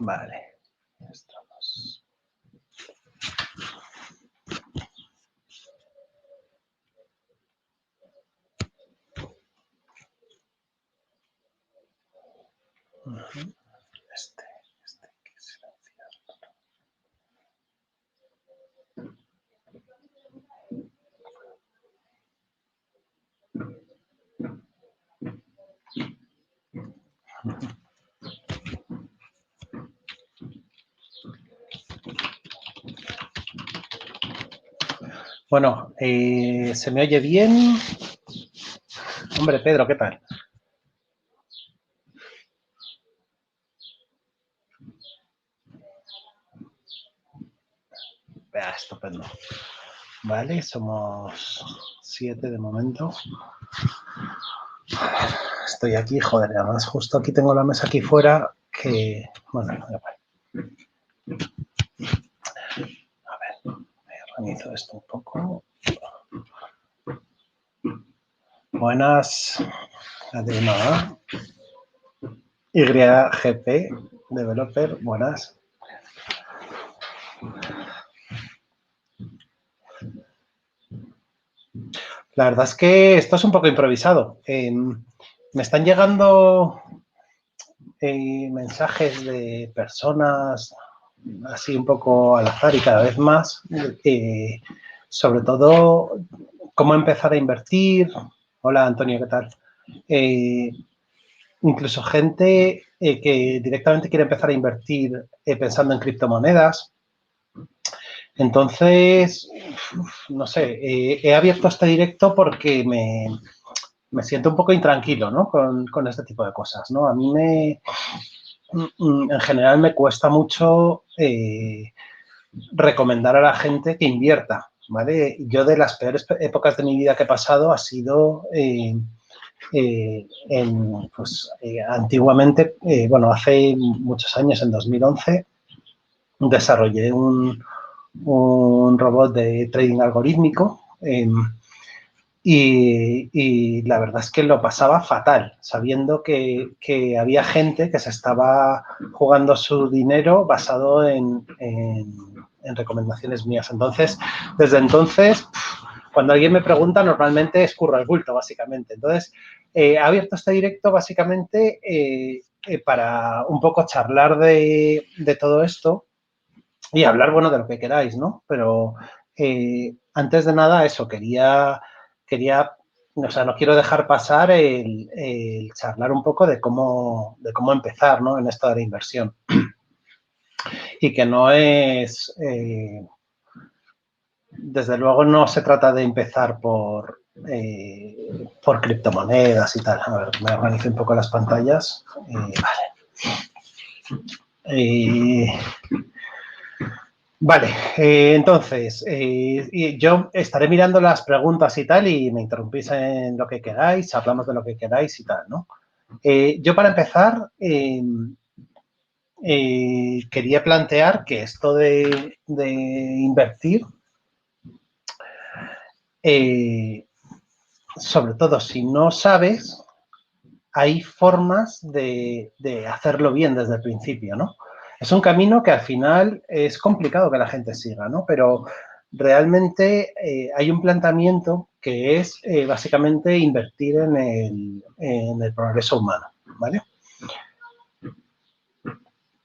Vale. Estamos. Este hay que silenciar. Bueno, ¿se me oye bien? Hombre, Pedro, ¿qué tal? Estupendo. Vale, somos 7 de momento. Estoy aquí, joder, además justo aquí tengo la mesa aquí fuera que... Bueno, a ver, me organizo esto un poco. Buenas, Adriana. YGP, developer, buenas. La verdad es que esto es un poco improvisado. Me están llegando mensajes de personas así un poco al azar y cada vez más, sobre todo cómo empezar a invertir. Hola, Antonio, ¿qué tal? Incluso gente que directamente quiere empezar a invertir pensando en criptomonedas. Entonces, no sé, he abierto este directo porque me siento un poco intranquilo, ¿no? Con este tipo de cosas, ¿no? A mí en general me cuesta mucho recomendar a la gente que invierta, ¿vale? Yo de las peores épocas de mi vida que he pasado ha sido antiguamente, bueno, hace muchos años, en 2011, desarrollé un robot de trading algorítmico y la verdad es que lo pasaba fatal, sabiendo que había gente que se estaba jugando su dinero basado en recomendaciones mías. Entonces, desde entonces, cuando alguien me pregunta, normalmente escurro el bulto, básicamente. Entonces, he abierto este directo básicamente para un poco charlar de todo esto y hablar, bueno, de lo que queráis, ¿no? Pero antes de nada, eso, quería, o sea, no quiero dejar pasar el charlar un poco de cómo empezar, ¿no? En esto de la inversión. Y que no es, desde luego no se trata de empezar por criptomonedas y tal. A ver, me organizo un poco las pantallas. Vale. Vale, entonces, yo estaré mirando las preguntas y tal y me interrumpís en lo que queráis, hablamos de lo que queráis y tal, ¿no? Yo para empezar quería plantear que esto de invertir, sobre todo si no sabes, hay formas de hacerlo bien desde el principio, ¿no? Es un camino que al final es complicado que la gente siga, ¿no? Pero realmente hay un planteamiento que es básicamente invertir en el progreso humano, ¿vale?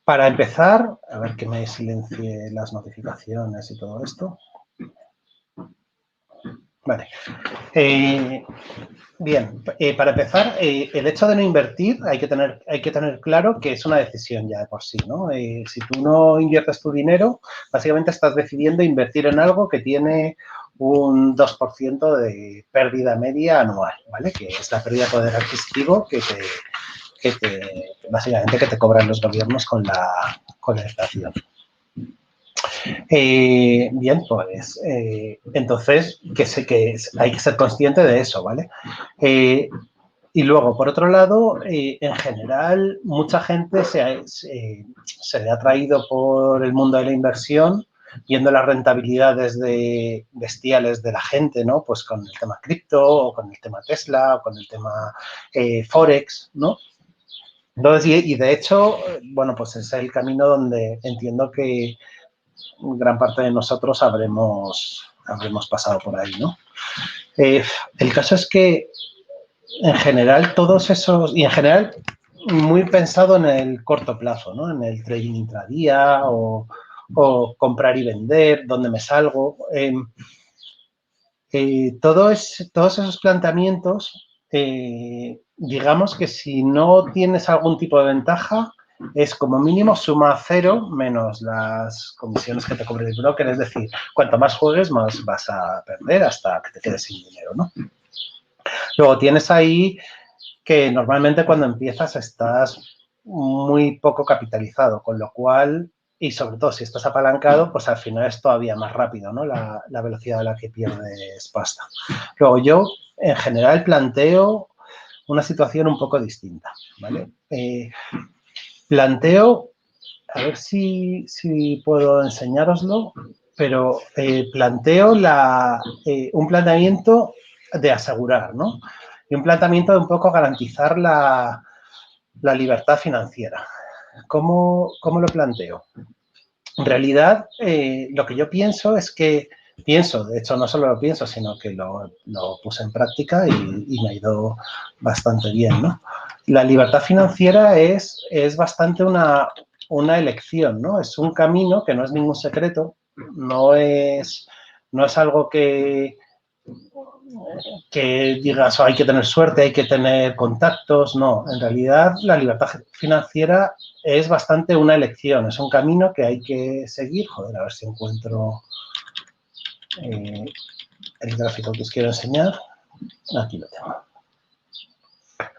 Para empezar, a ver que me silencie las notificaciones y todo esto. Vale. Bien, para empezar, el hecho de no invertir hay que tener claro que es una decisión ya de por sí, ¿no? Si tú no inviertes tu dinero, básicamente estás decidiendo invertir en algo que tiene un 2% de pérdida media anual, ¿vale? Que es la pérdida de poder adquisitivo básicamente que te cobran los gobiernos con la inflación. Bien, pues entonces hay que ser consciente de eso, ¿vale? Y luego, por otro lado, en general, mucha gente se le ha atraído por el mundo de la inversión viendo las rentabilidades bestiales de la gente, ¿no? Pues con el tema cripto, o con el tema Tesla, o con el tema Forex, ¿no? Entonces, y de hecho, bueno, pues es el camino donde entiendo que gran parte de nosotros habremos pasado por ahí, ¿no? El caso es que, en general, todos esos, y en general, muy pensado en el corto plazo, ¿no? En el trading intradía o comprar y vender, dónde me salgo. Todos esos planteamientos, digamos que si no tienes algún tipo de ventaja, es como mínimo suma cero menos las comisiones que te cobre el broker. Es decir, cuanto más juegues, más vas a perder hasta que te quedes sin dinero, ¿no? Luego tienes ahí que normalmente cuando empiezas estás muy poco capitalizado, con lo cual, y sobre todo si estás apalancado, pues al final es todavía más rápido, ¿no? La velocidad a la que pierdes pasta. Luego yo, en general, planteo una situación un poco distinta, ¿vale? Planteo, a ver si puedo enseñároslo, pero planteo un planteamiento de asegurar, ¿no? Y un planteamiento de un poco garantizar la libertad financiera. ¿Cómo lo planteo? En realidad, lo que yo pienso es que, de hecho no solo lo pienso, sino que lo puse en práctica y me ha ido bastante bien, ¿no? La libertad financiera es bastante una elección, ¿no? Es un camino que no es ningún secreto, no es algo que digas, oh, hay que tener suerte, hay que tener contactos. No, en realidad la libertad financiera es bastante una elección, es un camino que hay que seguir. Joder, a ver si encuentro el gráfico que os quiero enseñar. Aquí lo tengo.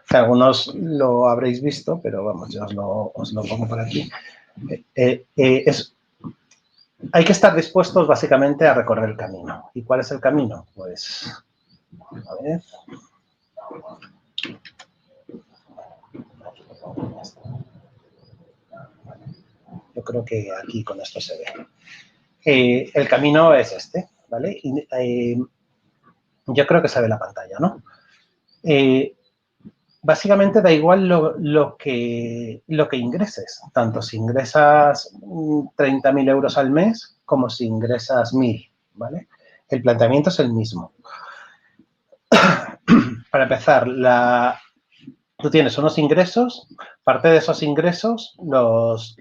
Que algunos lo habréis visto, pero vamos, yo os lo pongo por aquí. Hay que estar dispuestos básicamente a recorrer el camino. ¿Y cuál es el camino? Pues, a ver. Yo creo que aquí con esto se ve. El camino es este, ¿vale? Y, yo creo que se ve la pantalla, ¿no? Básicamente da igual lo que ingreses, tanto si ingresas 30.000 euros al mes como si ingresas 1.000, ¿vale? El planteamiento es el mismo. Para empezar, tú tienes unos ingresos, parte de esos ingresos los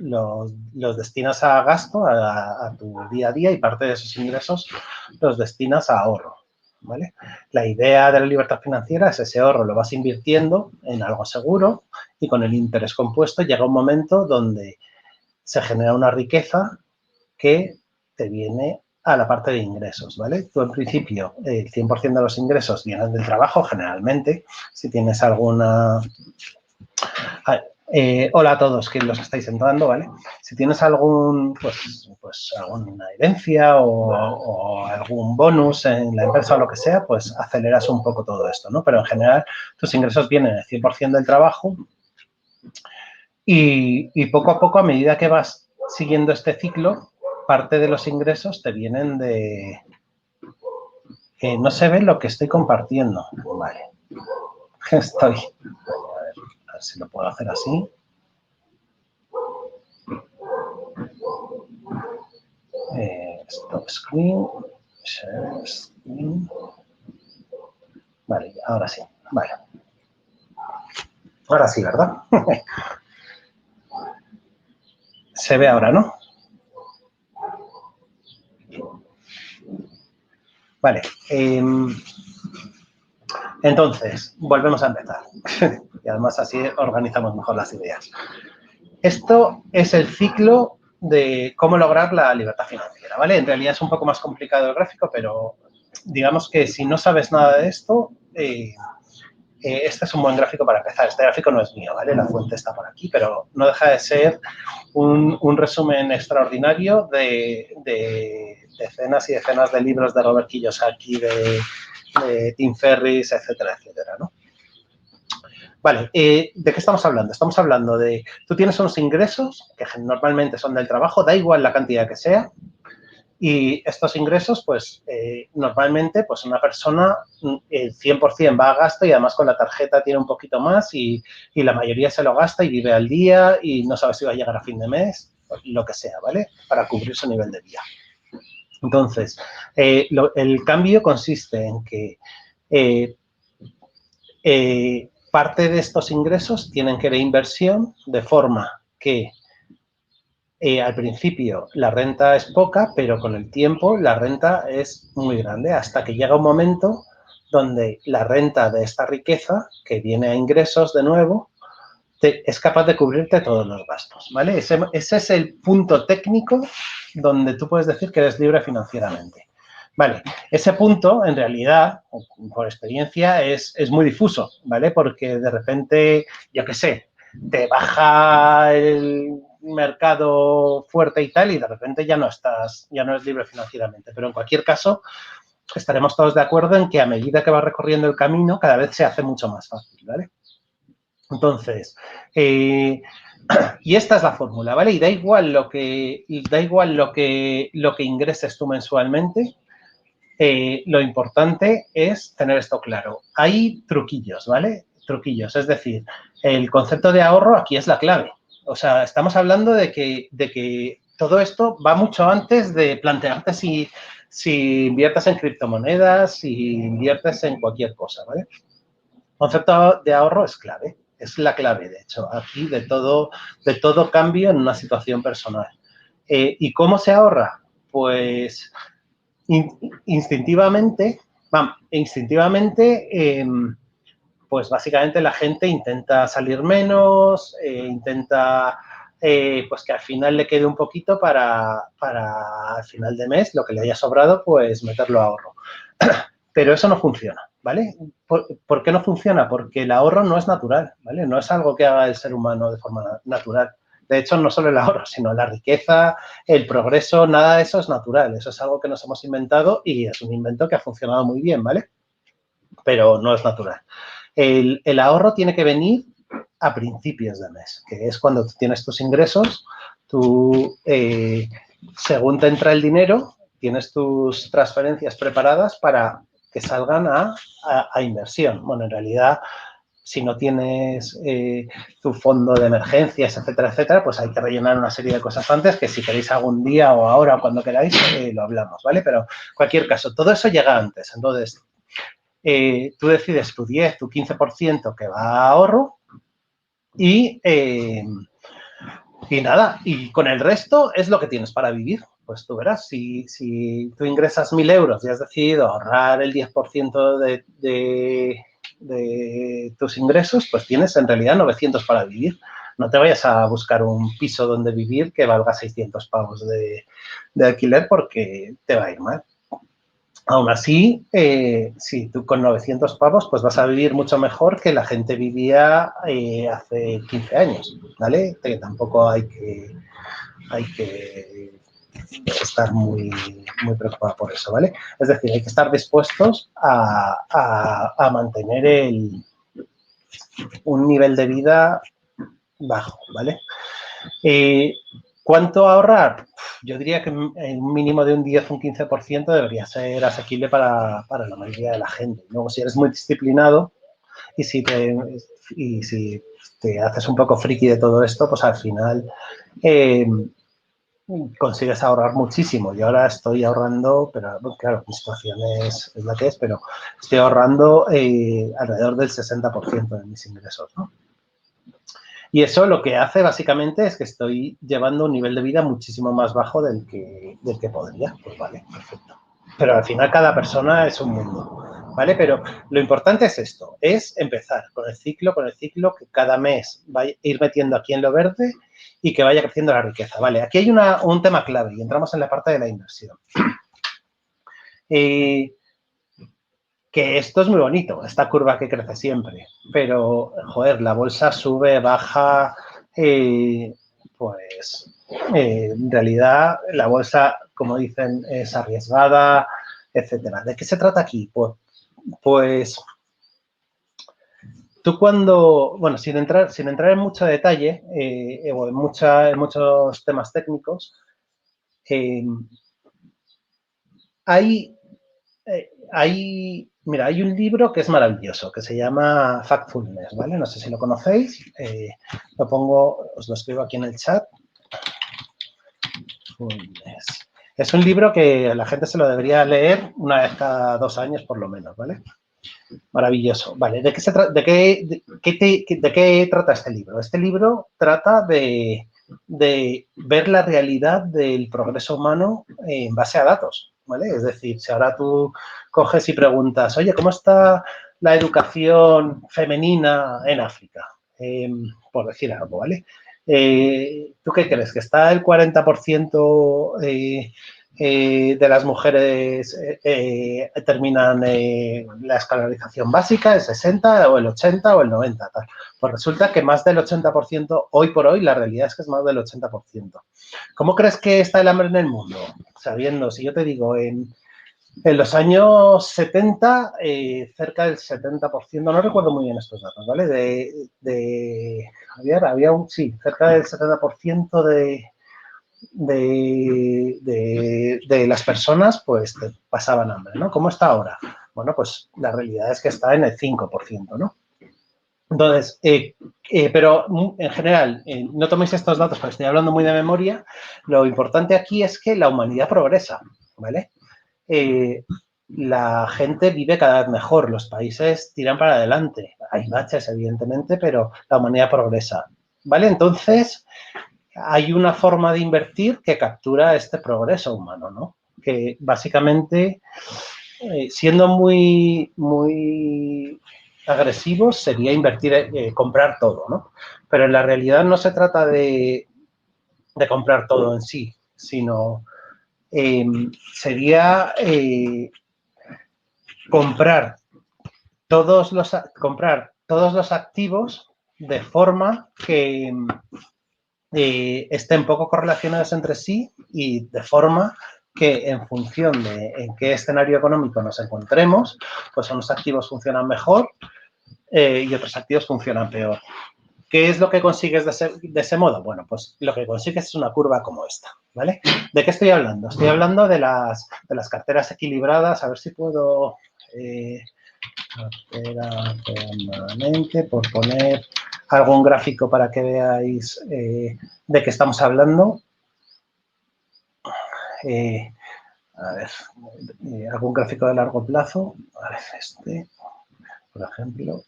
destinas a gasto, a tu día a día, y parte de esos ingresos los destinas a ahorro, ¿vale? La idea de la libertad financiera es ese ahorro lo vas invirtiendo en algo seguro y con el interés compuesto llega un momento donde se genera una riqueza que te viene a la parte de ingresos, ¿vale? Tú, en principio, el 100% de los ingresos vienen del trabajo, generalmente. Si tienes alguna... hola a todos que los estáis entrando, ¿vale? Si tienes algún, pues alguna herencia o algún bonus en la empresa o lo que sea, pues aceleras un poco todo esto, ¿no? Pero en general tus ingresos vienen el 100% del trabajo y poco a poco, a medida que vas siguiendo este ciclo, parte de los ingresos te vienen de... no se ve lo que estoy compartiendo. Vale. Estoy... A ver si lo puedo hacer así. Stop screen. Share screen. Vale, ahora sí. Vale. Ahora sí, ¿verdad? Se ve ahora, ¿no? Vale. Entonces, volvemos a empezar. Y además así organizamos mejor las ideas. Esto es el ciclo de cómo lograr la libertad financiera, ¿vale? En realidad es un poco más complicado el gráfico, pero digamos que si no sabes nada de esto, este es un buen gráfico para empezar. Este gráfico no es mío, ¿vale? La fuente está por aquí, pero no deja de ser un resumen extraordinario de decenas y decenas de libros de Robert Kiyosaki, de Tim Ferriss, etcétera, etcétera, ¿no? Vale, ¿de qué estamos hablando? Estamos hablando de, tú tienes unos ingresos que normalmente son del trabajo, da igual la cantidad que sea, Y estos ingresos, pues, normalmente, pues, una persona el 100% va a gasto y además con la tarjeta tiene un poquito más y la mayoría se lo gasta y vive al día y no sabe si va a llegar a fin de mes, lo que sea, ¿vale? Para cubrir su nivel de vida. Entonces, el cambio consiste en que parte de estos ingresos tienen que ir a inversión de forma que al principio la renta es poca, pero con el tiempo la renta es muy grande, hasta que llega un momento donde la renta de esta riqueza, que viene a ingresos de nuevo, es capaz de cubrirte todos los gastos, ¿vale? Ese es el punto técnico donde tú puedes decir que eres libre financieramente. Vale, ese punto, en realidad, por experiencia, es muy difuso, ¿vale? Porque de repente, yo qué sé, te baja el mercado fuerte y tal y de repente ya no eres libre financieramente. Pero en cualquier caso, estaremos todos de acuerdo en que a medida que vas recorriendo el camino, cada vez se hace mucho más fácil, ¿vale? Entonces, y esta es la fórmula, ¿vale? Y da igual lo que ingreses tú mensualmente, lo importante es tener esto claro. Hay truquillos, ¿vale? Truquillos, es decir, el concepto de ahorro aquí es la clave. O sea, estamos hablando de que todo esto va mucho antes de plantearte si inviertes en criptomonedas, si inviertes en cualquier cosa, ¿vale? El concepto de ahorro es clave, es la clave, de hecho, aquí de todo cambio en una situación personal. ¿Y cómo se ahorra? Pues instintivamente, pues básicamente la gente intenta salir menos, intenta pues que al final le quede un poquito para al final de mes, lo que le haya sobrado, pues meterlo a ahorro. Pero eso no funciona, ¿vale? ¿Por qué no funciona? Porque el ahorro no es natural, ¿vale? No es algo que haga el ser humano de forma natural. De hecho, no solo el ahorro, sino la riqueza, el progreso, nada de eso es natural. Eso es algo que nos hemos inventado y es un invento que ha funcionado muy bien, ¿vale? Pero no es natural. El ahorro tiene que venir a principios de mes, que es cuando tú tienes tus ingresos, tú, según te entra el dinero, tienes tus transferencias preparadas para que salgan a inversión. Bueno, en realidad, si no tienes tu fondo de emergencias, etcétera, etcétera, pues hay que rellenar una serie de cosas antes que si queréis algún día o ahora o cuando queráis, lo hablamos, ¿vale? Pero en cualquier caso, todo eso llega antes. Entonces, tú decides tu 10, tu 15% que va a ahorro y nada, y con el resto es lo que tienes para vivir. Pues tú verás, si tú ingresas 1.000 euros y has decidido ahorrar el 10% de tus ingresos, pues tienes en realidad 900 para vivir. No te vayas a buscar un piso donde vivir que valga 600 pavos de alquiler porque te va a ir mal. Aún así, si tú con 900 pavos, pues vas a vivir mucho mejor que la gente vivía hace 15 años, ¿vale? Que tampoco hay que estar muy preocupado por eso, ¿vale? Es decir, hay que estar dispuestos a mantener un nivel de vida bajo, ¿vale? ¿Cuánto ahorrar? Yo diría que un mínimo de un 10 o un 15% debería ser asequible para la mayoría de la gente. Luego, si eres muy disciplinado y si te haces un poco friki de todo esto, pues al final consigues ahorrar muchísimo. Yo ahora estoy ahorrando, pero claro, mi situación es la que es, pero estoy ahorrando alrededor del 60% de mis ingresos, ¿no? Y eso lo que hace básicamente es que estoy llevando un nivel de vida muchísimo más bajo del que podría. Pues vale, perfecto. Pero al final cada persona es un mundo, ¿vale? Pero lo importante es esto, es empezar con el ciclo, que cada mes va a ir metiendo aquí en lo verde y que vaya creciendo la riqueza, ¿vale? Aquí hay un tema clave y entramos en la parte de la inversión. Que esto es muy bonito, esta curva que crece siempre, pero, joder, la bolsa sube, baja, pues, en realidad la bolsa, como dicen, es arriesgada, etcétera. ¿De qué se trata aquí? Pues tú cuando, bueno, sin entrar en mucho detalle o en muchos temas técnicos, Mira, hay un libro que es maravilloso, que se llama Factfulness, ¿vale? No sé si lo conocéis. Lo pongo, os lo escribo aquí en el chat. Factfulness. Es un libro que la gente se lo debería leer una vez cada 2 años, por lo menos, ¿vale? Maravilloso. Vale, ¿de qué trata este libro? Este libro trata de ver la realidad del progreso humano en base a datos, ¿vale? Es decir, si ahora tú coges y preguntas, oye, ¿cómo está la educación femenina en África? Por decir algo, ¿vale? ¿Tú qué crees? ¿Que está el 40% de las mujeres terminan la escolarización básica, el 60 o el 80 o el 90? Tal? Pues resulta que más del 80%, hoy por hoy, la realidad es que es más del 80%. ¿Cómo crees que está el hambre en el mundo? Sabiendo, si yo te digo, en los años 70, cerca del 70%, no recuerdo muy bien estos datos, ¿vale? Sí, cerca del 70% de las personas pues pasaban hambre, ¿no? ¿Cómo está ahora? Bueno, pues la realidad es que está en el 5%, ¿no? Entonces, pero en general, no toméis estos datos porque estoy hablando muy de memoria. Lo importante aquí es que la humanidad progresa, ¿vale? La gente vive cada vez mejor, los países tiran para adelante. Hay baches, evidentemente, pero la humanidad progresa, ¿vale? Entonces, hay una forma de invertir que captura este progreso humano, ¿no? Que básicamente, siendo muy agresivos, sería invertir, comprar todo, ¿no? Pero en la realidad no se trata de comprar todo en sí, sino sería comprar todos los activos de forma que estén poco correlacionados entre sí y de forma que en función de en qué escenario económico nos encontremos, pues unos activos funcionan mejor y otros activos funcionan peor. ¿Qué es lo que consigues de ese modo? Bueno, pues lo que consigues es una curva como esta, ¿vale? ¿De qué estoy hablando? Estoy hablando de las carteras equilibradas. A ver si puedo... cartera permanente, por poner algún gráfico para que veáis de qué estamos hablando. A ver, algún gráfico de largo plazo. A ver, este, por ejemplo.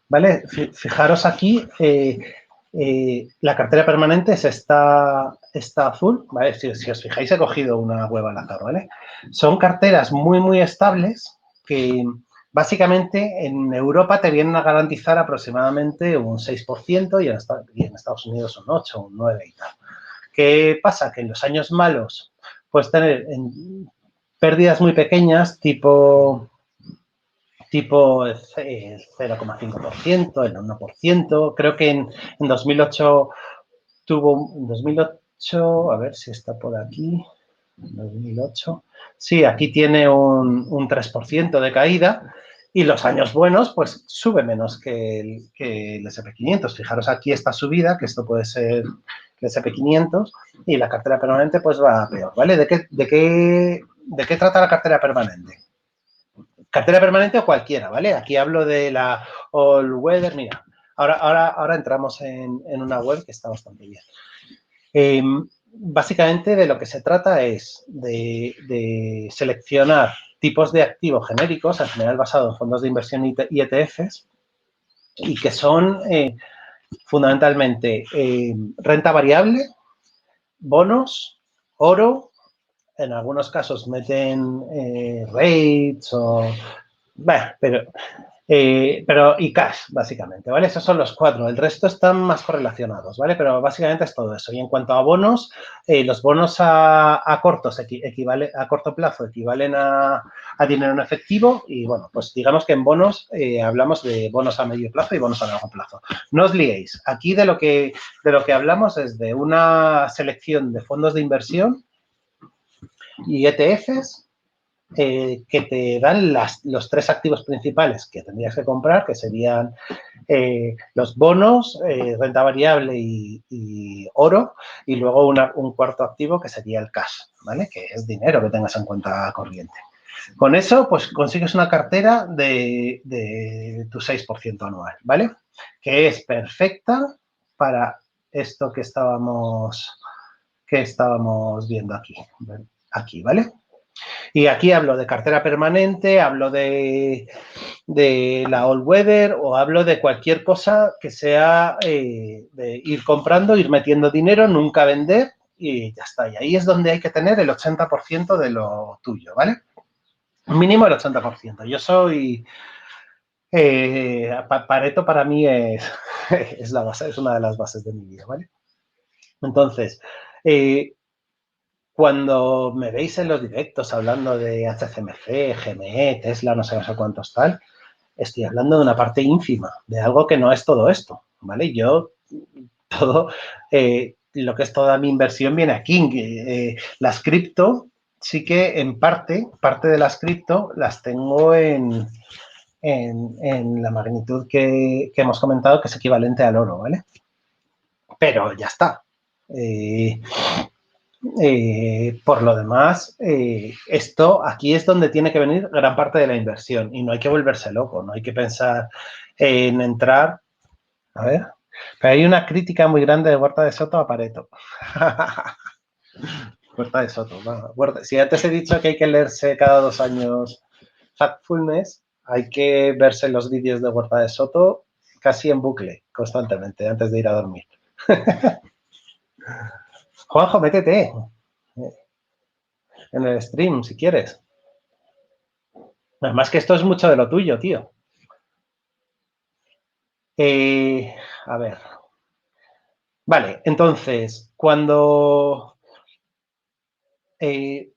¿Vale? Fijaros aquí, la cartera permanente es esta azul, ¿vale? Si os fijáis, he cogido una web al azar, ¿vale? Son carteras muy estables que básicamente en Europa te vienen a garantizar aproximadamente un 6% y en Estados Unidos un 8, un 9 y tal. ¿Qué pasa? Que en los años malos puedes tener pérdidas muy pequeñas, tipo el 0,5%, el 1%. Creo que en 2008 en 2008, a ver si está por aquí, 2008, sí, aquí tiene un 3% de caída y los años buenos, pues sube menos que el S&P 500. Fijaros aquí esta subida, que esto puede ser el S&P 500 y la cartera permanente pues va peor, ¿vale? ¿De qué trata la cartera permanente? Cartera permanente o cualquiera, ¿vale? Aquí hablo de la All Weather. Mira, ahora entramos en una web que está bastante bien. Básicamente de lo que se trata es de seleccionar tipos de activos genéricos, en general basados en fondos de inversión y ETFs, y que son fundamentalmente renta variable, bonos, oro, en algunos casos meten rates o... Bueno, pero y cash, básicamente, ¿vale? Esos son los 4. El resto están más correlacionados, ¿vale? Pero básicamente es todo eso. Y en cuanto a bonos, los bonos a corto plazo equivalen a dinero en efectivo y, bueno, pues digamos que en bonos hablamos de bonos a medio plazo y bonos a largo plazo. No os liéis. Aquí de lo que hablamos es de una selección de fondos de inversión y ETFs que te dan los 3 activos principales que tendrías que comprar, que serían los bonos, renta variable y oro, y luego un cuarto activo que sería el cash, ¿vale? Que es dinero que tengas en cuenta corriente. Con eso, pues consigues una cartera de tu 6% anual, ¿vale? Que es perfecta para esto que estábamos viendo aquí, ¿vale? Y aquí hablo de cartera permanente, hablo de la all weather o hablo de cualquier cosa que sea de ir comprando, ir metiendo dinero, nunca vender y ya está. Y ahí es donde hay que tener el 80% de lo tuyo, ¿vale? Mínimo el 80%. Yo soy... Pareto para mí es la base, es una de las bases de mi vida, ¿vale? Entonces, cuando me veis en los directos hablando de HCMC, GME, Tesla, no sé cuántos tal, estoy hablando de una parte ínfima, de algo que no es todo esto, ¿vale? Yo, todo, lo que es toda mi inversión viene aquí. Las cripto, sí que en parte de las cripto las tengo en la magnitud que hemos comentado, que es equivalente al oro, ¿vale? Pero ya está. Por lo demás, esto aquí es donde tiene que venir gran parte de la inversión y no hay que volverse loco, no hay que pensar en entrar. A ver, pero hay una crítica muy grande de Huerta de Soto a Pareto. Huerta de Soto, si antes he dicho que hay que leerse cada 2 años Factfulness, hay que verse los vídeos de Huerta de Soto casi en bucle, constantemente, antes de ir a dormir. Juanjo, métete en el stream, si quieres. Además que esto es mucho de lo tuyo, tío. A ver. Vale, entonces, he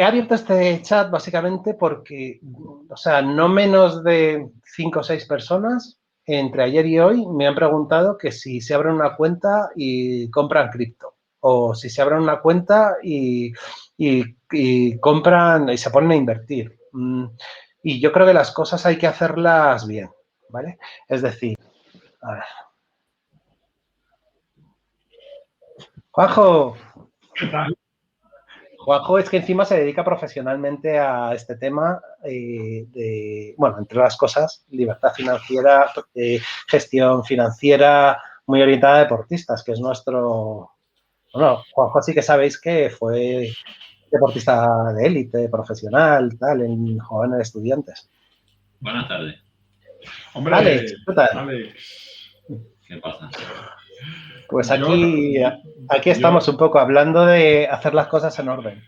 abierto este chat básicamente porque, o sea, no menos de 5 o 6 personas entre ayer y hoy me han preguntado que si se abren una cuenta y compran cripto o si se abren una cuenta y compran y se ponen a invertir. Y yo creo que las cosas hay que hacerlas bien, ¿vale? Es decir, a ver. Juanjo. ¿Qué tal? Juanjo es que encima se dedica profesionalmente a este tema bueno, entre las cosas, libertad financiera, gestión financiera muy orientada a deportistas, que es nuestro... Bueno, Juanjo sí que sabéis que fue deportista de élite, profesional, tal, en jóvenes estudiantes. Buenas tardes. Hombre, Alex, ¿qué tal? Alex. ¿Qué pasa? Pues aquí estamos un poco hablando de hacer las cosas en orden.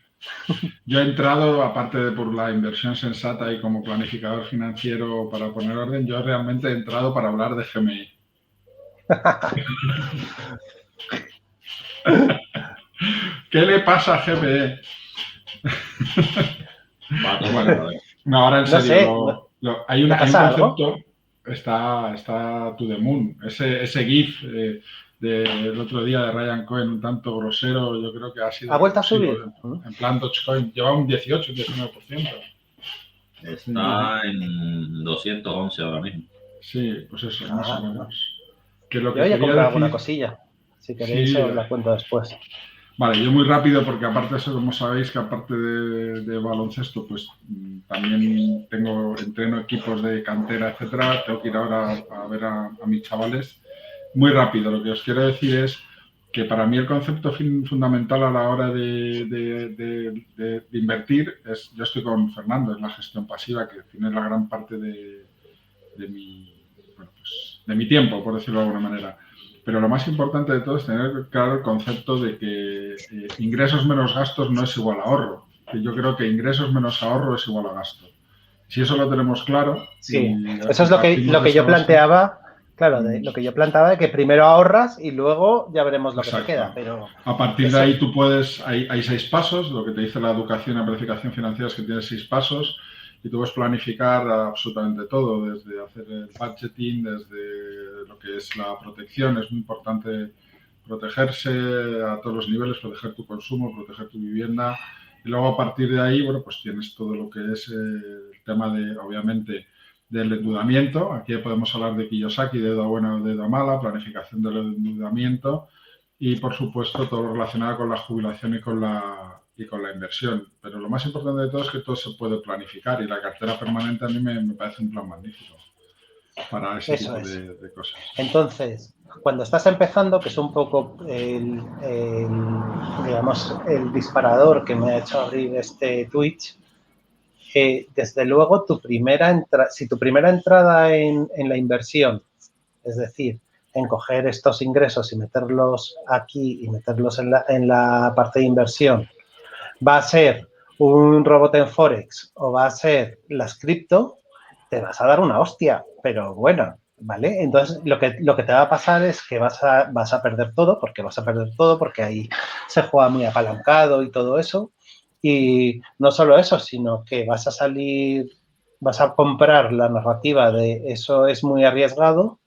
Yo he entrado, aparte de por la inversión sensata y como planificador financiero para poner orden, yo realmente he entrado para hablar de GMI. ¿Qué le pasa a GME? Bueno, no, ahora en serio, hay un concepto, está To The Moon, ese GIF del otro día de Ryan Cohen, un tanto grosero, yo creo que ha sido... ¿Ha vuelto a subir? En plan Dogecoin, lleva un 18, un 19%. Está en 211 ahora mismo. Sí, pues eso, más o menos. Que lo que yo ya quería compré decir, alguna cosilla. Si queréis, sí, os la cuento después. Vale, yo muy rápido, porque aparte de eso, como sabéis, que aparte de baloncesto, pues también entreno equipos de cantera, etcétera. Tengo que ir ahora a ver a mis chavales. Muy rápido, lo que os quiero decir es que para mí el concepto fundamental a la hora de invertir es, yo estoy con Fernando, es la gestión pasiva, que tiene la gran parte de mi tiempo, por decirlo de alguna manera. Pero lo más importante de todo es tener claro el concepto de que ingresos menos gastos no es igual a ahorro. Que yo creo que ingresos menos ahorro es igual a gasto. Si eso lo tenemos claro... Sí, eso es lo que yo planteaba. Claro, lo que yo planteaba de que primero ahorras y luego ya veremos lo que te queda. Pero a partir de ahí tú puedes, hay 6 pasos, lo que te dice la educación y planificación financiera es que tienes 6 pasos y tú puedes planificar absolutamente todo, desde hacer el budgeting, desde lo que es la protección. Es muy importante protegerse a todos los niveles, proteger tu consumo, proteger tu vivienda Y luego a partir de ahí, bueno, pues tienes todo lo que es el tema de, obviamente, del endeudamiento. Aquí podemos hablar de Kiyosaki, deuda buena o deuda mala, planificación del endeudamiento y, por supuesto, todo lo relacionado con la jubilación y con la inversión. Pero lo más importante de todo es que todo se puede planificar y la cartera permanente a mí me parece un plan magnífico para ese tipo de cosas. Entonces, cuando estás empezando, que es un poco digamos, el disparador que me ha hecho abrir este Twitch, desde luego si tu primera entrada en la inversión, es decir, en coger estos ingresos y meterlos aquí y meterlos en la parte de inversión, va a ser un robot en Forex o va a ser las cripto, te vas a dar una hostia, pero bueno, ¿vale? Entonces, lo que te va a pasar es que vas a perder todo, porque ahí se juega muy apalancado y todo eso. Y no solo eso, sino que vas a comprar la narrativa de eso es muy arriesgado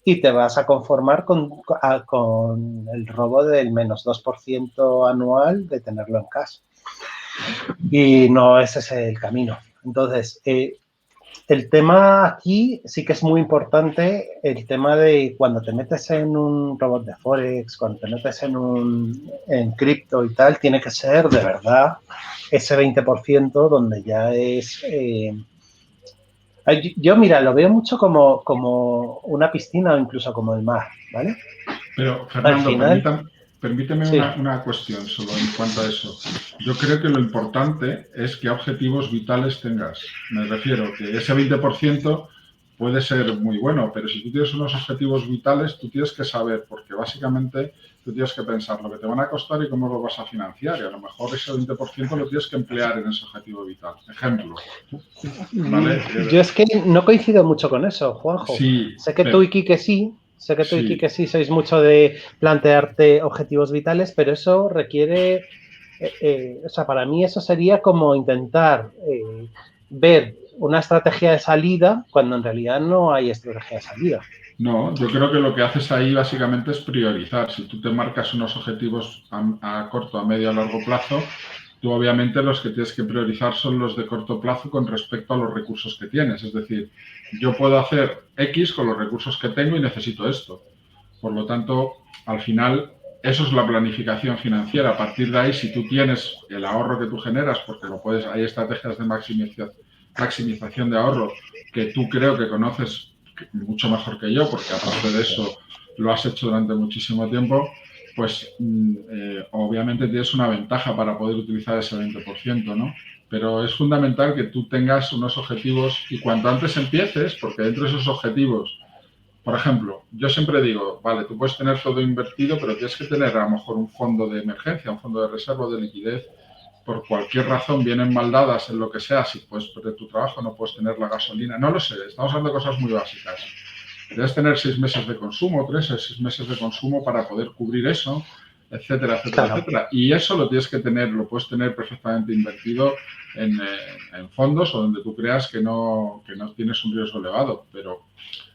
y te vas a conformar con el robo del menos 2% anual de tenerlo en cash. Y no ese es el camino. Entonces, el tema aquí sí que es muy importante, el tema de cuando te metes en un robot de Forex, cuando te metes en cripto y tal, tiene que ser de verdad ese 20% donde ya es... yo, mira, lo veo mucho como una piscina o incluso como el mar, ¿vale? Pero, Fernando, permíteme sí. una cuestión solo en cuanto a eso. Yo creo que lo importante es qué objetivos vitales tengas. Me refiero que ese 20% puede ser muy bueno, pero si tú tienes unos objetivos vitales, tú tienes que saber, porque básicamente tú tienes que pensar lo que te van a costar y cómo lo vas a financiar. Y a lo mejor ese 20% lo tienes que emplear en ese objetivo vital. Ejemplo. ¿Vale? Yo es que no coincido mucho con eso, Juanjo. Sí, sé que tú y Quique sí. Sé que tú y Quique sí sois mucho de plantearte objetivos vitales, pero eso requiere... o sea, para mí eso sería como intentar ver una estrategia de salida cuando en realidad no hay estrategia de salida. No, yo creo que lo que haces ahí básicamente es priorizar. Si tú te marcas unos objetivos a corto, a medio, a largo plazo, tú obviamente los que tienes que priorizar son los de corto plazo con respecto a los recursos que tienes. Es decir, yo puedo hacer X con los recursos que tengo y necesito esto. Por lo tanto, al final, eso es la planificación financiera. A partir de ahí, si tú tienes el ahorro que tú generas, porque hay estrategias de maximización de ahorro que tú creo que conoces mucho mejor que yo, porque aparte de eso lo has hecho durante muchísimo tiempo, pues obviamente tienes una ventaja para poder utilizar ese 20%, ¿no? Pero es fundamental que tú tengas unos objetivos y cuanto antes empieces, porque dentro de esos objetivos, por ejemplo, yo siempre digo, vale, tú puedes tener todo invertido, pero tienes que tener a lo mejor un fondo de emergencia, un fondo de reserva de liquidez. Por cualquier razón vienen mal dadas en lo que sea, si puedes perder tu trabajo, no puedes tener la gasolina, no lo sé, estamos hablando de cosas muy básicas. Debes tener 6 meses de consumo, 3 o 6 meses de consumo para poder cubrir eso, etcétera, etcétera, claro. Etcétera. Y eso lo tienes que tener, lo puedes tener perfectamente invertido en fondos o donde tú creas que no tienes un riesgo elevado, pero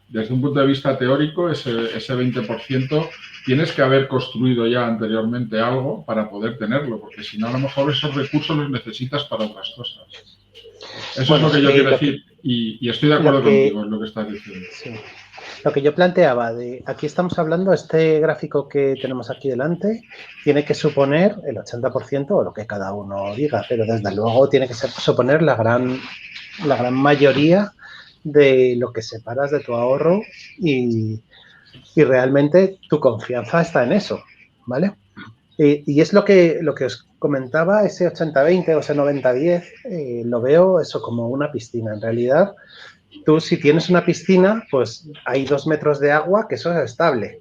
desde un punto de vista teórico, ese 20% tienes que haber construido ya anteriormente algo para poder tenerlo, porque si no, a lo mejor esos recursos los necesitas para otras cosas. Eso es lo que yo quiero decir y estoy de acuerdo contigo en lo que estás diciendo. Sí. Lo que yo planteaba, aquí estamos hablando, este gráfico que tenemos aquí delante, tiene que suponer el 80% o lo que cada uno diga, pero desde luego tiene que suponer la gran mayoría de lo que separas de tu ahorro y realmente tu confianza está en eso, ¿vale? Y es lo que os comentaba, ese 80-20 o ese 90-10, lo veo eso como una piscina. En realidad, tú si tienes una piscina, pues hay 2 metros de agua, que eso es estable.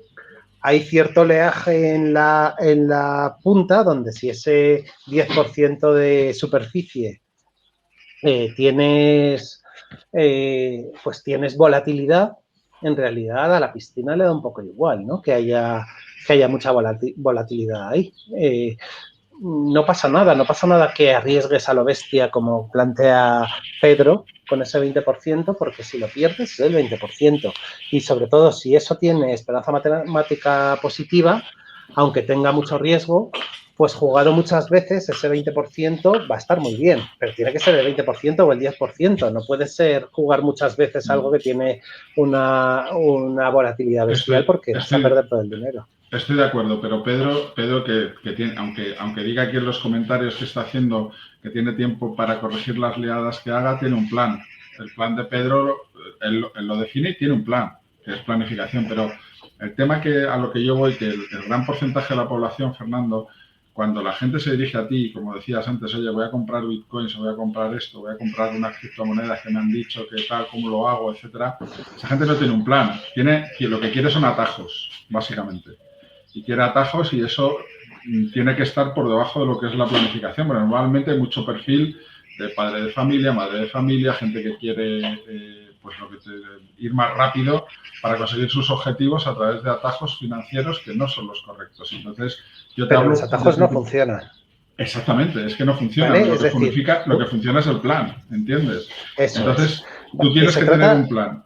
Hay cierto oleaje en la punta, donde si ese 10% de superficie pues tienes volatilidad, en realidad a la piscina le da un poco igual, ¿no? Que haya mucha volatilidad ahí. No pasa nada que arriesgues a lo bestia como plantea Pedro con ese 20%, porque si lo pierdes es el 20%. Y sobre todo, si eso tiene esperanza matemática positiva, aunque tenga mucho riesgo, pues jugado muchas veces, ese 20% va a estar muy bien, pero tiene que ser el 20% o el 10%. No puede ser jugar muchas veces algo que tiene una volatilidad bestial porque vas a perder todo el dinero. Estoy de acuerdo, pero Pedro que tiene, aunque diga aquí en los comentarios que está haciendo que tiene tiempo para corregir las liadas que haga, tiene un plan. El plan de Pedro, él lo define y tiene un plan, que es planificación, pero el tema a lo que yo voy, que el gran porcentaje de la población, Fernando, cuando la gente se dirige a ti, como decías antes, oye, voy a comprar bitcoins, voy a comprar esto, voy a comprar unas criptomonedas que me han dicho que tal, cómo lo hago, etcétera, esa gente no tiene un plan. Lo que quiere son atajos, básicamente. Y quiere atajos y eso tiene que estar por debajo de lo que es la planificación. Pero normalmente hay mucho perfil de padre de familia, madre de familia, gente que quiere ir más rápido para conseguir sus objetivos a través de atajos financieros que no son los correctos. Entonces, pero los atajos no funcionan. Exactamente, es que no funciona. ¿Vale? Lo que funciona es el plan, ¿entiendes? Eso Entonces, tú tienes que tener un plan.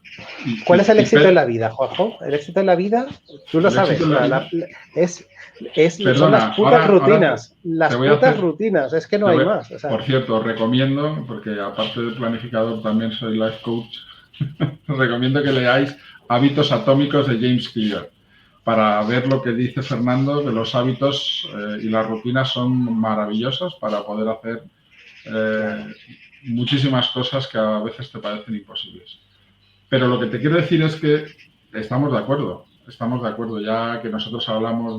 ¿Cuál es el éxito en la vida, Juanjo? El éxito en la vida, tú lo sabes, son las putas rutinas. Las putas rutinas, es que no hay más. O sea. Por cierto, os recomiendo, porque aparte de planificador también soy life coach, os recomiendo que leáis Hábitos Atómicos de James Clear, para ver lo que dice Fernando, que los hábitos y las rutinas son maravillosos para poder hacer muchísimas cosas que a veces te parecen imposibles. Pero lo que te quiero decir es que estamos de acuerdo, ya que nosotros hablamos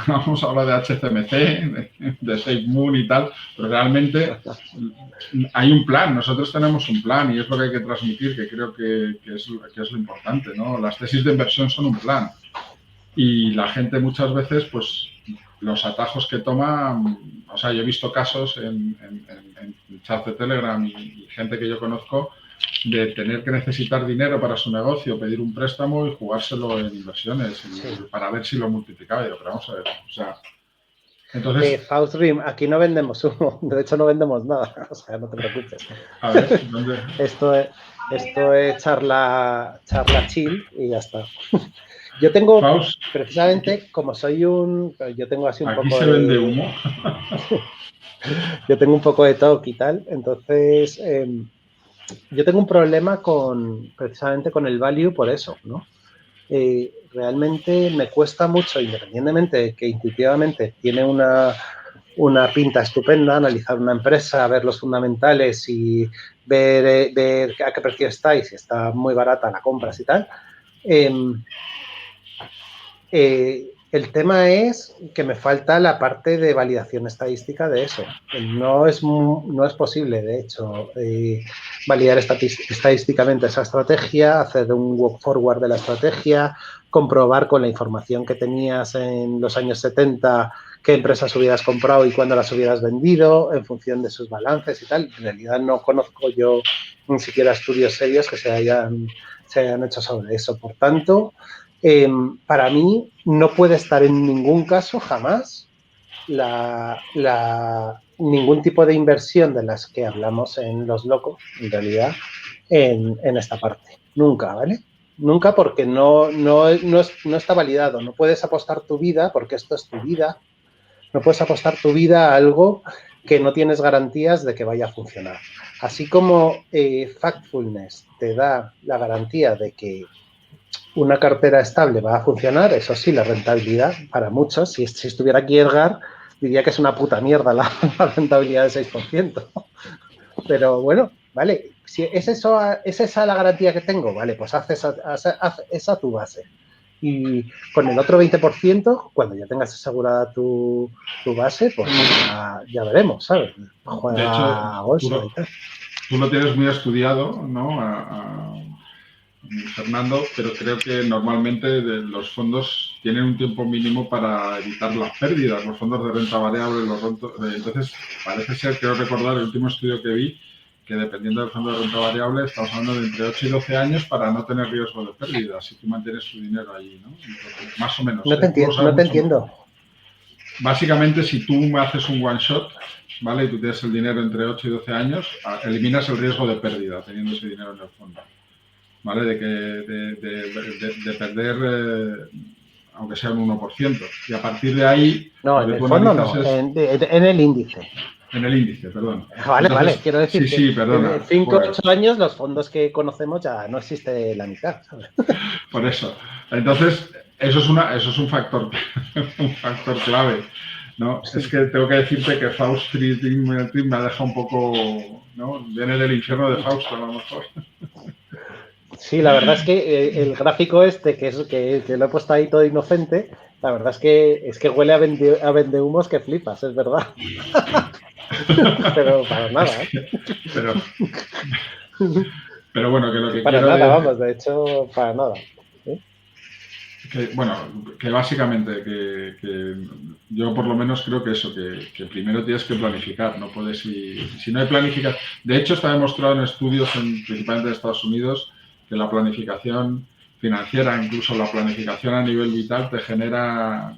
vamos a hablar de HCMC, de SafeMoon y tal, pero realmente hay un plan, nosotros tenemos un plan y es lo que hay que transmitir, que creo que es lo importante, ¿no? Las tesis de inversión son un plan y la gente muchas veces, pues, los atajos que toma, o sea, yo he visto casos en chats de Telegram y gente que yo conozco de tener que necesitar dinero para su negocio, pedir un préstamo y jugárselo en inversiones para ver si lo multiplicaba. Pero vamos a ver, o sea, entonces... Faustrim, aquí no vendemos humo, de hecho no vendemos nada, o sea, no te preocupes. A ver, ¿dónde? Esto es charla chill y ya está. Yo tengo, Faust, precisamente, como soy yo tengo así un aquí poco se vende humo. Yo tengo un poco de TOC y tal, entonces yo tengo un problema precisamente con el value por eso, ¿no? Realmente me cuesta mucho, independientemente de que intuitivamente tiene una pinta estupenda, analizar una empresa, ver los fundamentales y ver a qué precio está y si está muy barata la compras y tal. El tema es que me falta la parte de validación estadística de eso. No es posible, de hecho, validar estadísticamente esa estrategia, hacer un walk forward de la estrategia, comprobar con la información que tenías en los años 70 qué empresas hubieras comprado y cuándo las hubieras vendido en función de sus balances y tal. En realidad no conozco yo ni siquiera estudios serios que se hayan hecho sobre eso. Por tanto, para mí no puede estar en ningún caso jamás ningún tipo de inversión de las que hablamos en Los Locos, en realidad, en esta parte. Nunca, ¿vale? Nunca, porque no está validado. No puedes apostar tu vida, porque esto es tu vida. No puedes apostar tu vida a algo que no tienes garantías de que vaya a funcionar. Así como Factfulness te da la garantía de que una cartera estable va a funcionar, eso sí, la rentabilidad para muchos, si estuviera aquí Edgar, diría que es una puta mierda la rentabilidad del 6%. Pero bueno, vale, si es esa la garantía que tengo, vale, pues haz esa tu base. Y con el otro 20%, cuando ya tengas asegurada tu base, pues ya veremos, ¿sabes? De hecho, tú lo tienes muy estudiado, ¿no? Fernando, pero creo que normalmente los fondos tienen un tiempo mínimo para evitar las pérdidas, los fondos de renta variable, entonces parece ser, quiero recordar el último estudio que vi, que dependiendo del fondo de renta variable estamos hablando de entre 8 y 12 años para no tener riesgo de pérdida, si tú mantienes tu dinero allí, ¿no? Entonces, más o menos. No te entiendo. Básicamente, si tú me haces un one shot, ¿vale? Y tú tienes el dinero entre 8 y 12 años, eliminas el riesgo de pérdida teniendo ese dinero en el fondo. ¿Vale? De perder aunque sea un 1%. Y a partir de ahí... No, en el fondo no, en el índice. En el índice, perdón. Vale, entonces, vale, quiero decir sí, perdona, en 5 o 8 años los fondos que conocemos ya no existe la mitad, ¿sabes? Por eso. Entonces, eso es un factor clave, ¿no? Sí. Es que tengo que decirte que Faust Dream me ha dejado un poco, ¿no? Viene del infierno de Fausto, a lo mejor. Sí, la verdad es que el gráfico este, que lo he puesto ahí todo inocente, la verdad es que huele a vendehumos que flipas, es verdad. Pero para nada, ¿eh? Pero bueno, que lo que para quiero nada, vamos, de hecho, para nada. ¿Sí? Que básicamente, que yo por lo menos creo que eso, que primero tienes que planificar, no puedes, si no hay planificación. De hecho, está demostrado en estudios, principalmente en Estados Unidos, que la planificación financiera, incluso la planificación a nivel vital, te genera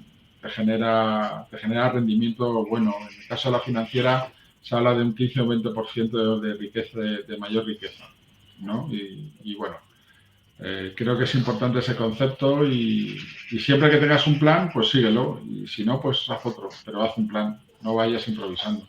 rendimiento bueno. En el caso de la financiera, se habla de un 15 o 20% de riqueza, de mayor riqueza, ¿no? Y bueno, creo que es importante ese concepto y siempre que tengas un plan, pues síguelo. Y si no, pues haz otro, pero haz un plan, no vayas improvisando.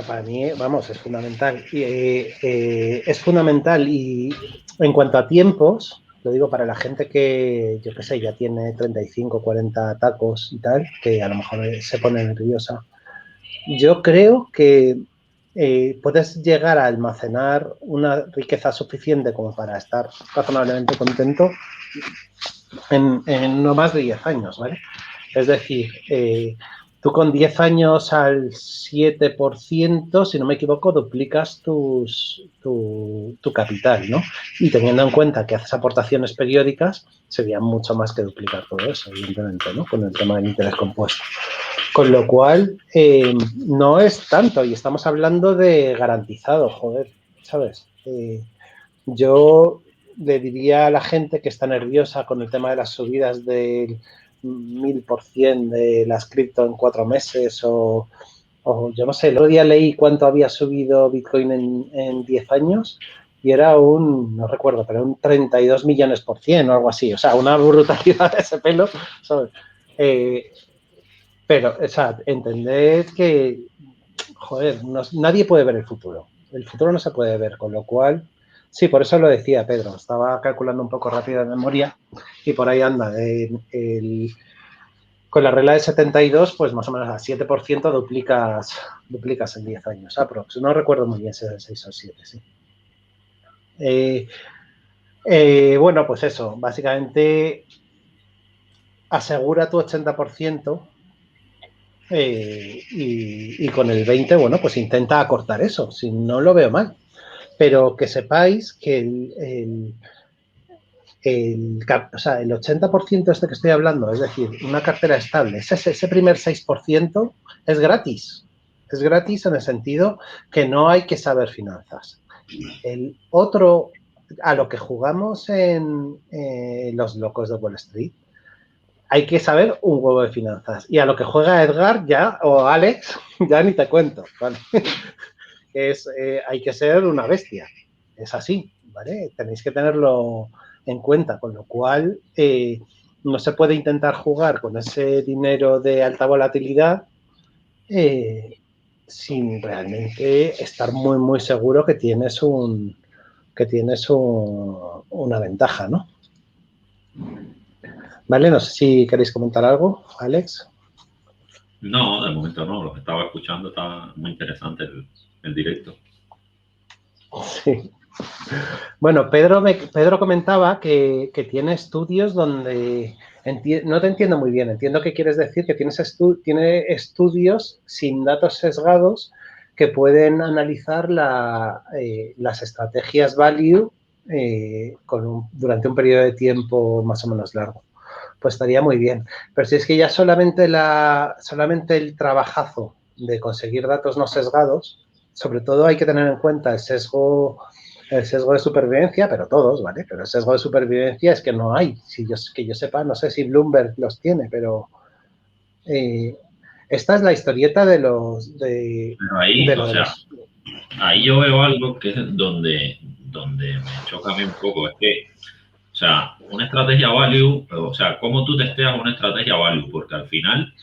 Para mí, vamos, es fundamental. Es fundamental y en cuanto a tiempos, lo digo para la gente que, yo qué sé, ya tiene 35, 40 tacos y tal, que a lo mejor se pone nerviosa. Yo creo que puedes llegar a almacenar una riqueza suficiente como para estar razonablemente contento en no más de 10 años, ¿vale? Es decir, tú con 10 años al 7%, si no me equivoco, duplicas tu capital, ¿no? Y teniendo en cuenta que haces aportaciones periódicas, sería mucho más que duplicar todo eso, evidentemente, ¿no? Con el tema del interés compuesto. Con lo cual, no es tanto, y estamos hablando de garantizado, joder, ¿sabes? Yo le diría a la gente que está nerviosa con el tema de las subidas del 1000% de las cripto en 4 meses o yo no sé, el otro día leí cuánto había subido Bitcoin en 10 años y era no recuerdo, pero un 32 millones por cien o algo así, o sea, una brutalidad de ese pelo, ¿sabes? Pero, o sea, entended que, joder, nadie puede ver el futuro no se puede ver, con lo cual, sí, por eso lo decía Pedro, estaba calculando un poco rápido de memoria y por ahí anda, con la regla de 72, pues más o menos al 7% duplicas en 10 años, aprox. No recuerdo muy bien si es 6 o 7, sí. Bueno, pues eso, básicamente asegura tu 80% y con el 20%, bueno, pues intenta acortar eso, si no lo veo mal. Pero que sepáis que el 80% este que estoy hablando, es decir, una cartera estable, ese primer 6% es gratis. Es gratis en el sentido que no hay que saber finanzas. El otro, a lo que jugamos en los locos de Wall Street, hay que saber un huevo de finanzas. Y a lo que juega Edgar ya, o Alex, ya ni te cuento, ¿vale? Hay que ser una bestia. Es así, ¿vale? Tenéis que tenerlo en cuenta, con lo cual no se puede intentar jugar con ese dinero de alta volatilidad sin realmente estar muy, muy seguro que tienes una ventaja, ¿no? Vale, no sé si queréis comentar algo, Alex. No, de momento no, lo que estaba escuchando está muy interesante el directo. Sí. Bueno, Pedro comentaba que tiene estudios donde no te entiendo muy bien. Entiendo que quieres decir que tiene estudios sin datos sesgados que pueden analizar las estrategias value durante un periodo de tiempo más o menos largo. Pues estaría muy bien. Pero si es que ya solamente el trabajazo de conseguir datos no sesgados, sobre todo hay que tener en cuenta el sesgo de supervivencia, pero todos, ¿vale? Pero el sesgo de supervivencia es que no hay. Que yo sepa, no sé si Bloomberg los tiene, pero esta es la historieta de los... Pero ahí, ahí yo veo algo que es donde me choca a mí un poco. Es que, o sea, una estrategia value, o sea, ¿cómo tú testeas una estrategia value? Porque al final,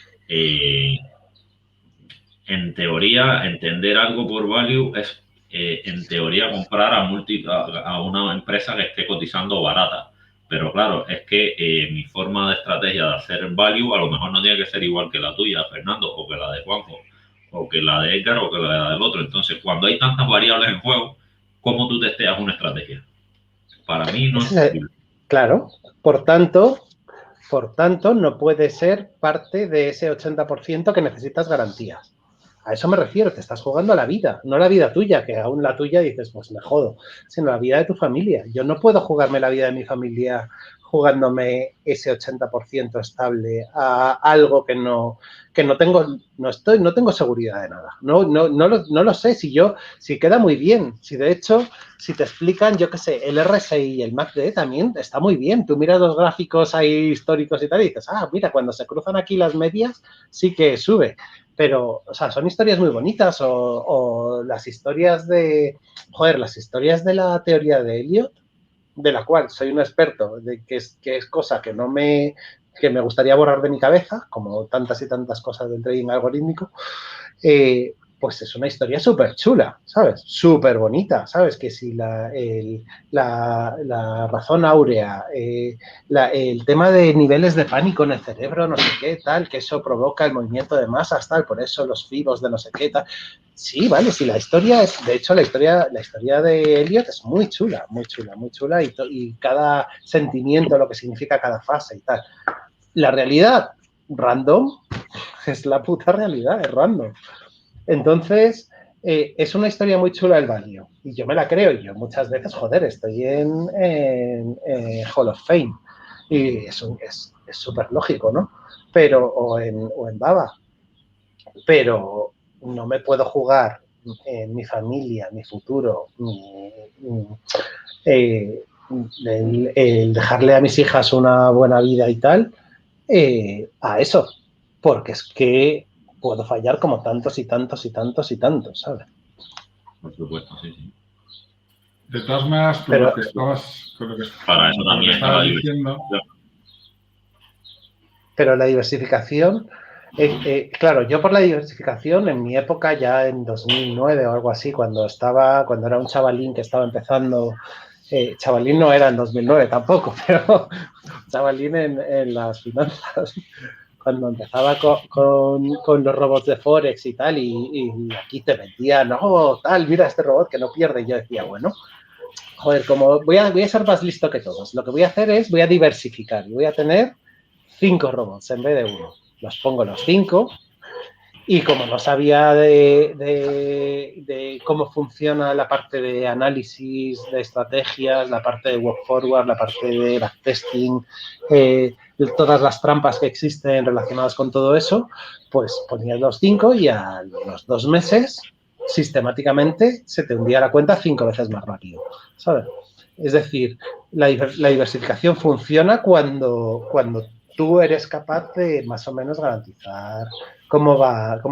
en teoría, entender algo por value es, en teoría, comprar a una empresa que esté cotizando barata. Pero claro, es que mi forma de estrategia de hacer value a lo mejor no tiene que ser igual que la tuya, Fernando, o que la de Juanjo, o que la de Edgar, o que la del otro. Entonces, cuando hay tantas variables en juego, ¿cómo tú testeas una estrategia? Para mí no es posible. Claro, por tanto, no puede ser parte de ese 80% que necesitas garantías. A eso me refiero, te estás jugando a la vida, no la vida tuya, que aún la tuya dices, pues me jodo, sino la vida de tu familia. Yo no puedo jugarme la vida de mi familia jugándome ese 80% estable a algo que no tengo seguridad de nada. No lo sé, si queda muy bien. Si de hecho, si te explican, yo qué sé, el RSI y el MACD también está muy bien. Tú miras los gráficos ahí históricos y tal y dices, mira, cuando se cruzan aquí las medias, sí que sube. Pero, o sea, son historias muy bonitas o las historias las historias de la teoría de Elliot, de la cual soy un experto, de que es cosa que me gustaría borrar de mi cabeza, como tantas y tantas cosas del trading algorítmico, pues es una historia súper chula, ¿sabes? Súper bonita, ¿sabes? Que si la razón áurea, el tema de niveles de pánico en el cerebro, no sé qué, tal, que eso provoca el movimiento de masas, tal, por eso los fibos de no sé qué, tal. Sí, vale, sí, la historia es, de hecho, la historia de Elliot es muy chula, muy chula, muy chula, y cada sentimiento, lo que significa cada fase y tal. La realidad, random, es la puta realidad, es random. Entonces, es una historia muy chula el value. Y yo me la creo. Y yo muchas veces, joder, estoy en Hall of Fame. Y es súper lógico, ¿no? O en Baba. Pero no me puedo jugar en mi familia, mi futuro, el dejarle a mis hijas una buena vida y tal, a eso. Porque es que puedo fallar como tantos y tantos y tantos y tantos, ¿sabes? Por supuesto, sí, sí. De todas maneras, con lo que estabas diciendo. Pero la diversificación, claro, yo por la diversificación en mi época, ya en 2009 o algo así, cuando era un chavalín que estaba empezando, chavalín no era en 2009 tampoco, pero chavalín en las finanzas, cuando empezaba con los robots de Forex y tal, y aquí te vendían, no, tal, mira este robot que no pierde. Y yo decía, bueno, joder, como voy a ser más listo que todos, lo que voy a hacer es, voy a diversificar y voy a tener 5 robots en vez de 1. Los pongo los 5 y como no sabía de cómo funciona la parte de análisis, de estrategias, la parte de walk forward, la parte de backtesting, todas las trampas que existen relacionadas con todo eso, pues ponías los 5 y a los 2 meses sistemáticamente se te hundía la cuenta 5 veces más rápido, ¿sabes? Es decir, la diversificación funciona cuando tú eres capaz de más o menos garantizar cómo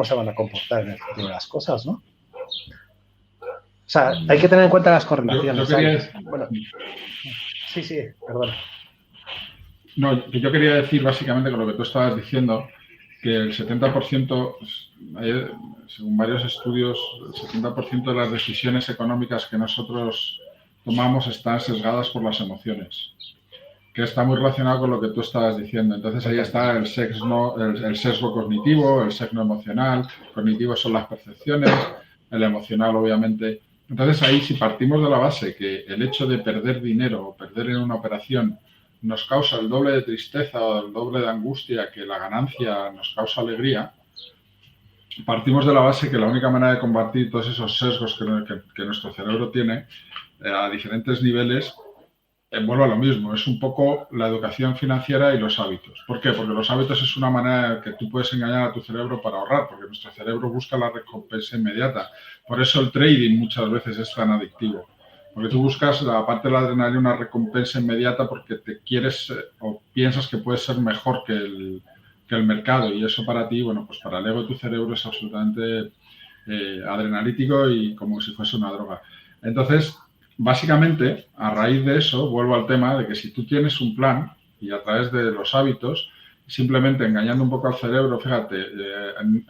se van a comportar en el futuro las cosas, ¿no? O sea, hay que tener en cuenta las correlaciones. Bueno, sí, perdón. No, yo quería decir básicamente con lo que tú estabas diciendo, que el 70%, según varios estudios, el 70% de las decisiones económicas que nosotros tomamos están sesgadas por las emociones, que está muy relacionado con lo que tú estabas diciendo. Entonces ahí está el sesgo cognitivo, el sesgo emocional. Cognitivo son las percepciones, el emocional obviamente. Entonces ahí, si partimos de la base que el hecho de perder dinero o perder en una operación nos causa el doble de tristeza o el doble de angustia que la ganancia nos causa alegría, partimos de la base que la única manera de combatir todos esos sesgos que nuestro cerebro tiene a diferentes niveles, vuelvo a lo mismo, es un poco la educación financiera y los hábitos. ¿Por qué? Porque los hábitos es una manera que tú puedes engañar a tu cerebro para ahorrar, porque nuestro cerebro busca la recompensa inmediata. Por eso el trading muchas veces es tan adictivo. Porque tú buscas, aparte de la adrenalina, una recompensa inmediata porque te quieres o piensas que puedes ser mejor que el mercado. Y eso para ti, bueno, pues para el ego de tu cerebro es absolutamente adrenalítico y como si fuese una droga. Entonces, básicamente, a raíz de eso, vuelvo al tema de que si tú tienes un plan y a través de los hábitos, simplemente engañando un poco al cerebro, fíjate,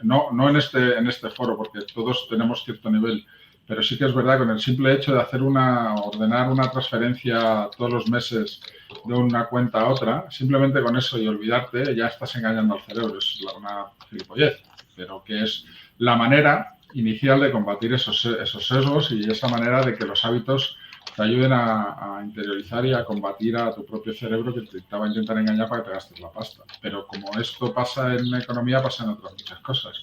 no en este foro, porque todos tenemos cierto nivel, pero sí que es verdad, con el simple hecho de ordenar una transferencia todos los meses de una cuenta a otra, simplemente con eso y olvidarte, ya estás engañando al cerebro. Es una gilipollez, pero que es la manera inicial de combatir esos sesgos y esa manera de que los hábitos te ayuden a interiorizar y a combatir a tu propio cerebro que te va a intentar engañar para que te gastes la pasta. Pero como esto pasa en la economía, pasa en otras muchas cosas.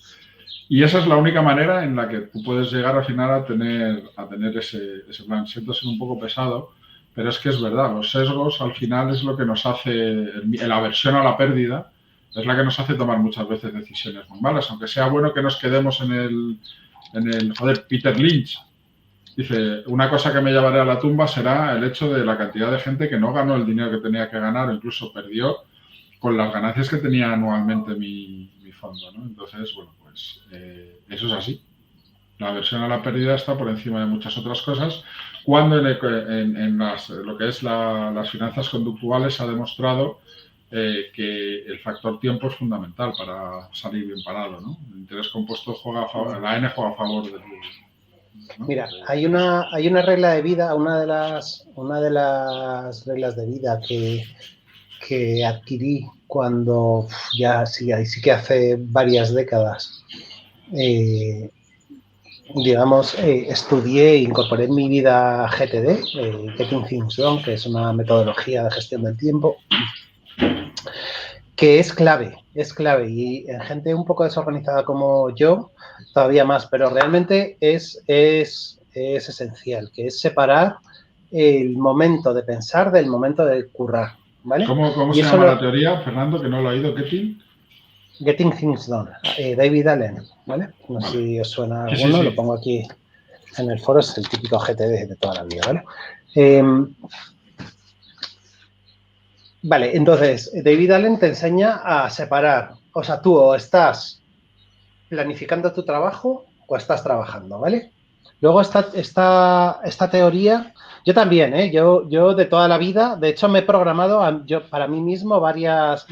Y esa es la única manera en la que tú puedes llegar al final a tener ese plan. Siento ser un poco pesado, pero es que es verdad, los sesgos al final es lo que nos hace, la aversión a la pérdida, es la que nos hace tomar muchas veces decisiones muy malas, aunque sea bueno que nos quedemos en el joder, Peter Lynch dice, una cosa que me llevaré a la tumba será el hecho de la cantidad de gente que no ganó el dinero que tenía que ganar o incluso perdió con las ganancias que tenía anualmente mi fondo, ¿no? Entonces, bueno, pues eso es así. La aversión a la pérdida está por encima de muchas otras cosas, cuando en lo que es las finanzas conductuales se ha demostrado que el factor tiempo es fundamental para salir bien parado, ¿no? El interés compuesto juega a favor, la N juega a favor del... ¿no? Mira, hay una regla de vida, una de las reglas de vida que adquirí cuando ahí sí que hace varias décadas, estudié e incorporé en mi vida GTD, Getting Things Done, que es una metodología de gestión del tiempo, que es clave y en gente un poco desorganizada como yo, todavía más, pero realmente es esencial, que es separar el momento de pensar del momento de currar, ¿vale? ¿Cómo se llama la teoría, Fernando, que no lo ha oído? Getting Things Done, David Allen, ¿vale? No sé si os suena alguno, sí. Lo pongo aquí en el foro, es el típico GTD de toda la vida, ¿vale? Vale, entonces, David Allen te enseña a separar, o sea, tú o estás planificando tu trabajo o estás trabajando, ¿vale? Luego esta teoría, yo también, yo de toda la vida, de hecho me he programado yo para mí mismo varias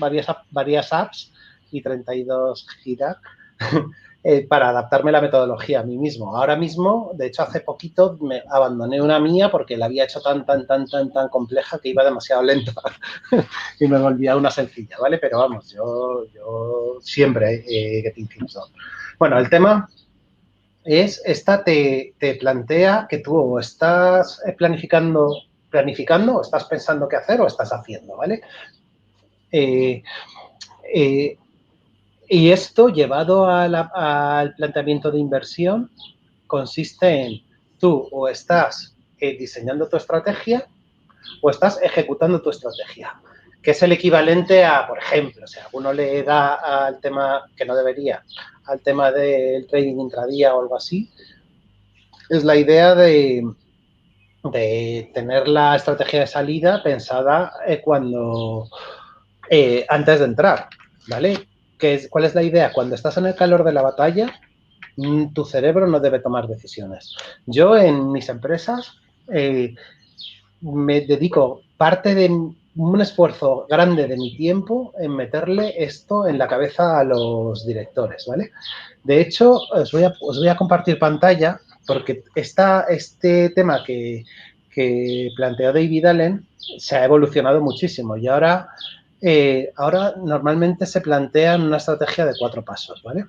apps y 32 gigas para adaptarme la metodología a mí mismo. Ahora mismo, de hecho, hace poquito me abandoné una mía porque la había hecho tan compleja que iba demasiado lenta y me volví a una sencilla, ¿vale? Pero vamos, yo siempre Getting Things Done. Bueno, el tema es, esta te plantea que tú o estás planificando o estás pensando qué hacer o estás haciendo, ¿vale? Y esto, llevado al planteamiento de inversión, consiste en tú o estás diseñando tu estrategia o estás ejecutando tu estrategia, que es el equivalente a, por ejemplo, si alguno le da al tema, que no debería, al tema del trading intradía o algo así, es la idea de tener la estrategia de salida pensada antes de entrar, ¿vale? ¿Cuál es la idea? Cuando estás en el calor de la batalla, tu cerebro no debe tomar decisiones. Yo en mis empresas me dedico parte de un esfuerzo grande de mi tiempo en meterle esto en la cabeza a los directores, ¿vale? De hecho, os voy a compartir pantalla porque este tema que planteó David Allen se ha evolucionado muchísimo y ahora normalmente se plantea una estrategia de 4 pasos, ¿vale?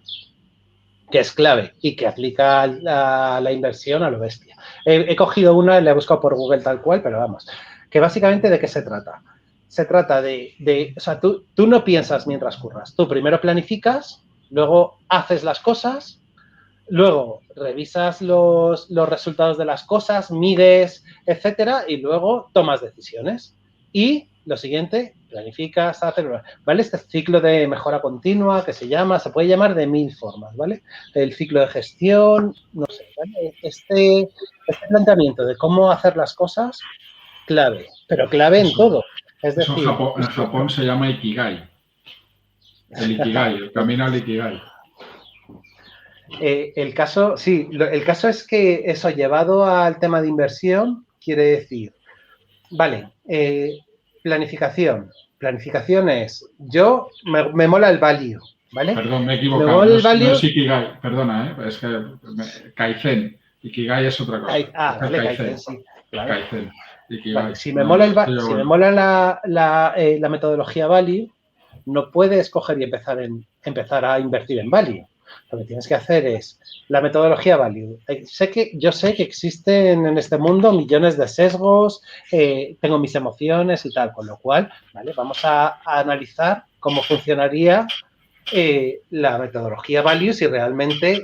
Que es clave y que aplica la inversión a lo bestia. He cogido una y la he buscado por Google tal cual, pero vamos, que básicamente ¿de qué se trata? Se trata o sea, tú no piensas mientras curras, tú primero planificas, luego haces las cosas, luego revisas los resultados de las cosas, mides, etcétera, y luego tomas decisiones. Y lo siguiente, planificas, haces, ¿vale? Este ciclo de mejora continua que se puede llamar de 1000 formas, ¿vale? El ciclo de gestión, no sé, ¿vale? Este planteamiento de cómo hacer las cosas, clave, pero clave en todo. Es decir, en Japón se llama Ikigai. El Ikigai, el camino al Ikigai. El caso es que eso llevado al tema de inversión, quiere decir, vale, planificación. Planificación es, me mola el value, ¿vale? Perdón, me he equivocado. No es Ikigai, perdona, es que Kaizen. Ikigai es otra cosa. Vale, Kaizen, sí. Claro. Kaizen. Ikigai. Vale, si me mola la metodología value, no puedes coger y empezar a invertir en value. Lo que tienes que hacer es la metodología value. Yo sé que existen en este mundo millones de sesgos, tengo mis emociones y tal, con lo cual, ¿vale? Vamos a analizar cómo funcionaría la metodología value si realmente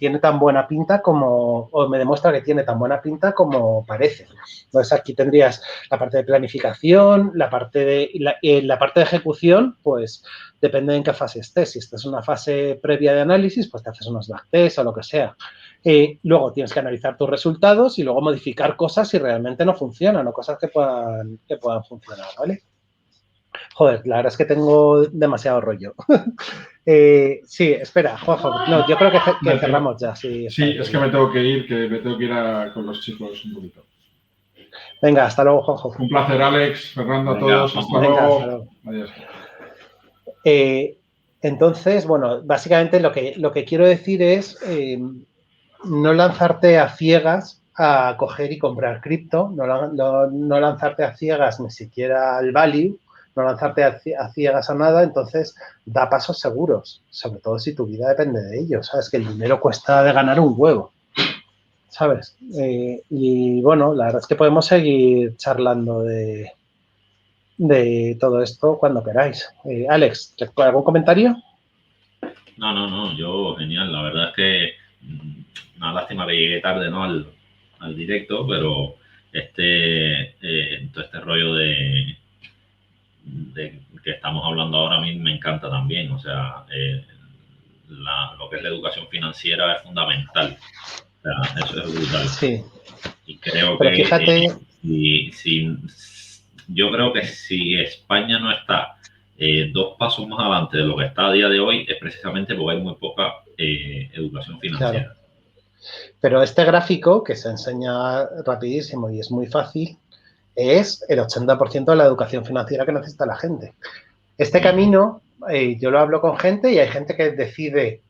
tiene tan buena pinta o me demuestra que tiene tan buena pinta como parece. Entonces, aquí tendrías la parte de planificación, la parte de ejecución, pues depende en qué fase estés. Si estás en una fase previa de análisis, pues te haces unos backtests o lo que sea. Luego tienes que analizar tus resultados y luego modificar cosas si realmente no funcionan o cosas que puedan funcionar, ¿vale? Joder, la verdad es que tengo demasiado rollo. Sí, espera, Juanjo. No, yo creo que cerramos ya. Sí, es que me tengo que ir, con los chicos un poquito. Venga, hasta luego, Juanjo. Un placer, Alex, Fernando, a todos. Hasta luego. Adiós. Entonces, bueno, básicamente lo que quiero decir es no lanzarte a ciegas a coger y comprar cripto, no lanzarte a ciegas ni siquiera al value, no lanzarte a ciegas a nada, entonces da pasos seguros, sobre todo si tu vida depende de ello, ¿sabes? Que el dinero cuesta de ganar un huevo, ¿sabes? Y bueno, la verdad es que podemos seguir charlando de todo esto cuando queráis. Alex, ¿algún comentario? No, yo genial, la verdad es que una lástima que llegué tarde, ¿no? al directo, pero todo este rollo de que estamos hablando ahora a mí me encanta también, o sea, lo que es la educación financiera es fundamental, o sea, eso es brutal. Sí. Y creo pero que fíjate, yo creo que si España no está 2 pasos más adelante de lo que está a día de hoy, es precisamente porque hay muy poca educación financiera. Claro. Pero este gráfico, que se enseña rapidísimo y es muy fácil, es el 80% de la educación financiera que necesita la gente. Este camino, yo lo hablo con gente y hay gente que decide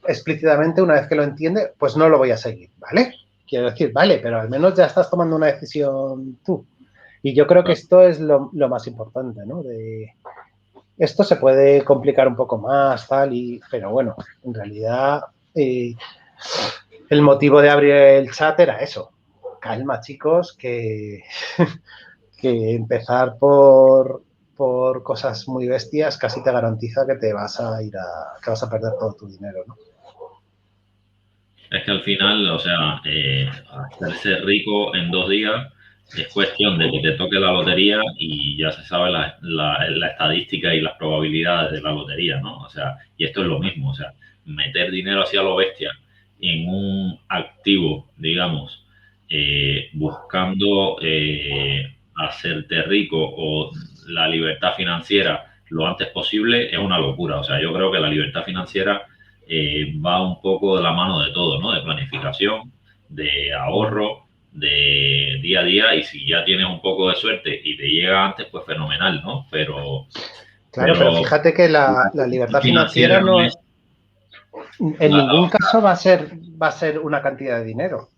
explícitamente, una vez que lo entiende, pues no lo voy a seguir, ¿vale? Quiero decir, vale, pero al menos ya estás tomando una decisión tú. Y yo creo que esto es lo más importante, ¿no? Esto se puede complicar un poco más, pero bueno, en realidad el motivo de abrir el chat era eso. Calma, chicos, que empezar por cosas muy bestias casi te garantiza que vas a perder todo tu dinero, ¿no? Es que al final, o sea, hacerse rico en 2 días es cuestión de que te toque la lotería y ya se sabe la estadística y las probabilidades de la lotería, ¿no? O sea, y esto es lo mismo, o sea, meter dinero hacia lo bestia en un activo, digamos, buscando hacerte rico o la libertad financiera lo antes posible es una locura. O sea, yo creo que la libertad financiera va un poco de la mano de todo, ¿no? De planificación, de ahorro, de día a día, y si ya tienes un poco de suerte y te llega antes, pues fenomenal, ¿no? Pero fíjate que la libertad financiera no es, en ningún caso va a ser una cantidad de dinero.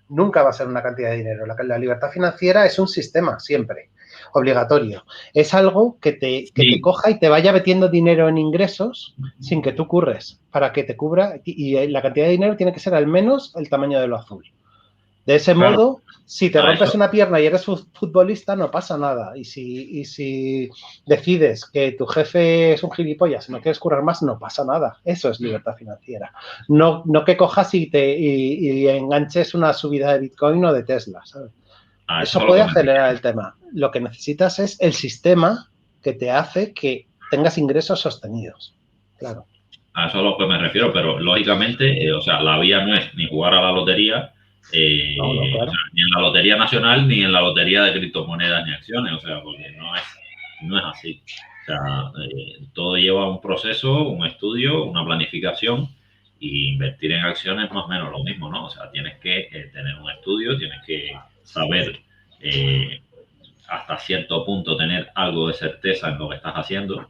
Nunca va a ser una cantidad de dinero. La libertad financiera es un sistema siempre, obligatorio. Es algo que te coja y te vaya metiendo dinero en ingresos sin que tú curres, para que te cubra, y la cantidad de dinero tiene que ser al menos el tamaño de lo azul. De ese modo, si te rompes una pierna y eres futbolista, no pasa nada. Y si decides que tu jefe es un gilipollas y no quieres currar más, no pasa nada. Eso es libertad financiera. No que cojas y enganches una subida de Bitcoin o de Tesla, ¿sabes? Eso puede acelerar el tema. Lo que necesitas es el sistema que te hace que tengas ingresos sostenidos. Claro. A eso es a lo que me refiero, pero lógicamente, o sea, la vía no es ni jugar a la lotería, claro. O sea, ni en la lotería nacional, ni en la lotería de criptomonedas ni acciones, o sea, porque no es así. O sea, todo lleva un proceso, un estudio, una planificación, Y invertir en acciones es más o menos lo mismo, ¿no? O sea, tienes que tener un estudio, tienes que saber hasta cierto punto tener algo de certeza en lo que estás haciendo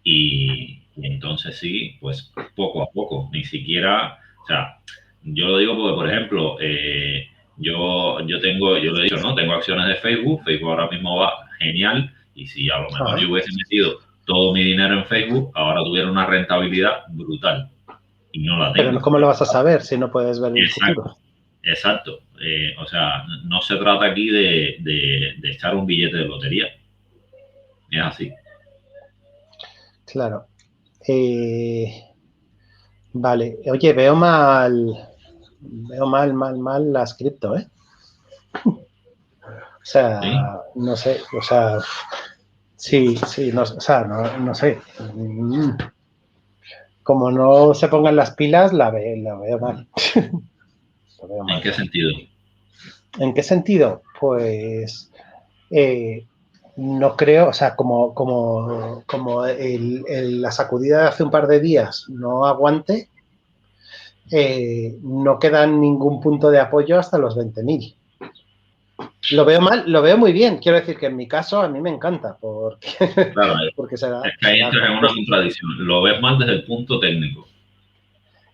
y entonces sí, pues poco a poco, ni siquiera, o sea, yo lo digo porque, por ejemplo, yo lo he dicho, ¿no? Tengo acciones de Facebook, Facebook ahora mismo va genial y si a lo mejor yo hubiese metido todo mi dinero en Facebook, ahora tuviera una rentabilidad brutal y no la tengo. Pero ¿cómo lo vas a saber si no puedes ver el futuro? Exacto. O sea, no se trata aquí de echar un billete de lotería. Es así. Claro. Vale. Oye, veo mal las cripto, ¿eh? O sea, ¿Sí? no sé, o sea, sí, no, o sea, no sé. Como no se pongan las pilas, la veo mal. Lo veo mal. ¿En qué sentido? ¿En qué sentido? Pues no creo, o sea, como la sacudida de hace un par de días no aguante, no queda ningún punto de apoyo hasta los 20.000. Lo veo mal, lo veo muy bien. Quiero decir que en mi caso a mí me encanta porque, Claro, porque es que ahí entras en una contradicción. Lo ves mal desde el punto técnico.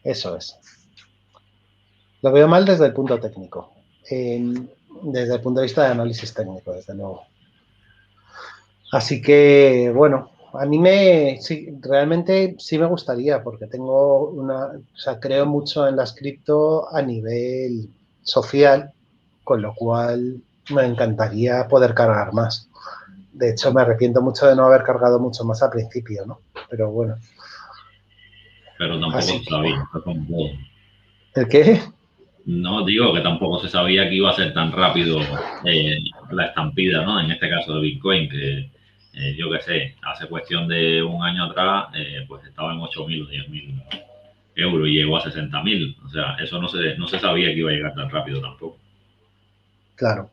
Eso es. Lo veo mal desde el punto técnico. Desde el punto de vista de análisis técnico, desde luego. Así que, bueno, a mí realmente sí me gustaría porque o sea, creo mucho en las cripto a nivel social, con lo cual me encantaría poder cargar más. De hecho, me arrepiento mucho de no haber cargado mucho más al principio, ¿no? Pero bueno. Pero tampoco se sabía. ¿El qué? No digo que tampoco se sabía que iba a ser tan rápido la estampida, ¿no? En este caso de Bitcoin, que yo qué sé, hace cuestión de un año atrás, pues estaba en 8.000 o 10.000 euros y llegó a 60.000. O sea, eso no se sabía que iba a llegar tan rápido tampoco. Claro.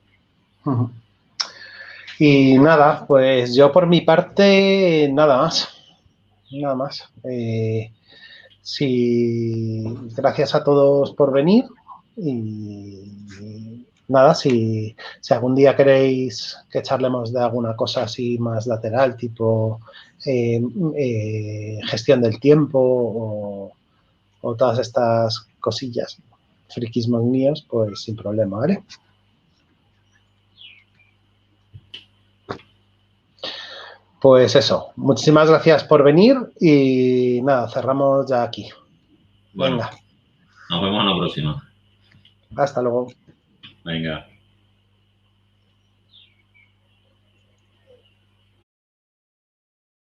Y nada, pues yo por mi parte, nada más. Nada más. Sí, gracias a todos por venir y nada, si algún día queréis que charlemos de alguna cosa así más lateral, tipo gestión del tiempo o todas estas cosillas, friquismos míos, pues sin problema, ¿vale? Pues eso, muchísimas gracias por venir y nada, cerramos ya aquí. Bueno, Venga. nos vemos en la próxima. Hasta luego. Venga.